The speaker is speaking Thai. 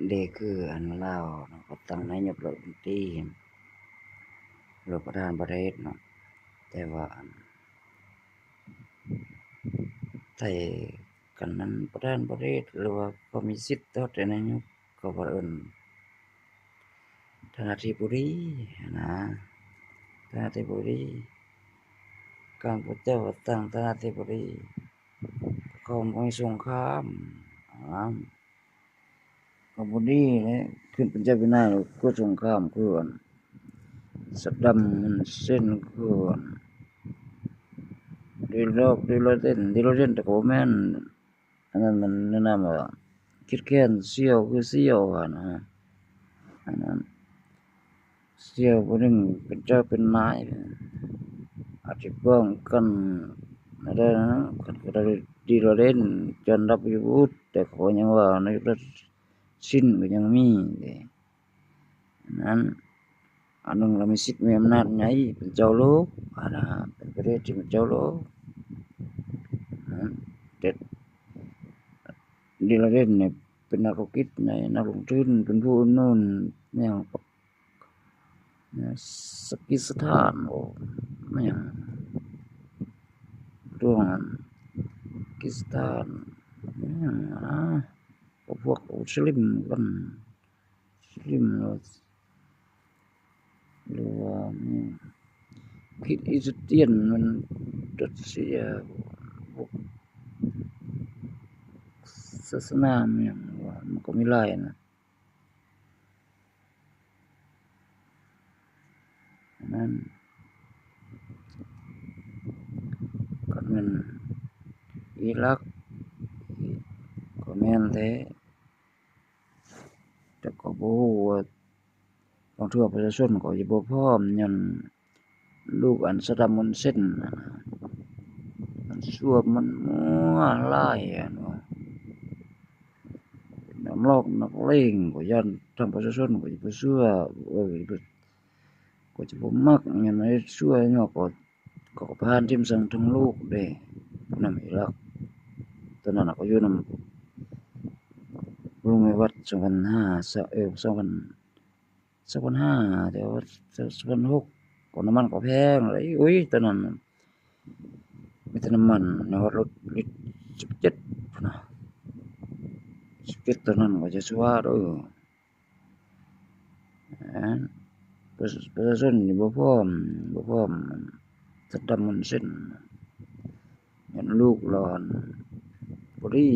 เด็กคืออันลาวเนาะก็ตั้งนายกรัฐมนตรีหรือประธานประเทศเนาะแต่ว่าอันไทยกันนั้นประธานประเทศหรือว่าก็มีสิทธิ์ต่อแต่นายกก็บ่เอิ้นท่านอธิบดีนะท่านอธิบดีการพระเจ้าก็ตั้งท่านอธิบดีเขาบ่มีสงครามก็บ่ดีแหละขึ้นเป็นเจ้าเป็นนายก็สงครามคืออันSaddam HusseinคืออันDi Ladenแต่ก็บ่แม่นอันนั้นมันแนะนำว่าคิดแค้นเสี้ยวคือเสี้ยวอะนะอันนั้นเสี้ยวผู้หนึ่งเป็นเจ้าเป็นนายอาจจะป้องกันอะไรนะก็ได้ดีเราเล่นจนรับอยู่วุฒิแต่ขอยังว่านายกรัฐสิ้นก็ยังมีนั้นอันนึงเรามีสิทธิ์มีอำนาจไงเป็นเจ้าโลกนะเป็นประเทศที่เป็นเจ้าโลกแต่ดีเราเล่นเนี่ยเป็นนักธุรกิจในนักลงทุนเป็นผู้นู่นเนี่ยสกิสถานโอ้ไม่อย่างร่วงกิสถานเนี่ยพวกสลิมกันสลิมหรือว่าคิดอิสเตียนมันรัสเซียพวกศาสนาเนี่ยมันก็ไม่ไล่นะนั้นก็มันอิรักก็แม่นแท้แต่ก็บ่ฮู้ว่าบางเทื่อประชาชนก็สิบ่พร้อมย้อนลูกอันSaddam Husseinมันชั่วมันมั่วหลายอะเนาะน้ำลอกนักเลงก็ย้านทางประชาชนก็สิบ่เชื่อก็จะบ่มักย้อนให้ชั่วเนาะก็ผ่านทิ่มซังทั้งโลกเด้ผู้นำอิรักตอนนั้นก็อยู่นำลุงในวัด2005แต่ว่า2006ก็น้ำมันก็แพงเลยอุ้ยตอนนั้นมีแต่น้ำมันในว่ารถลิตร17พุ่นน่ะ17ตอนนั้นก็จะว่าเด้อประชาชนนี่บ่พร้อมSaddam Hussein ย้อนลูกหลานบ่ดี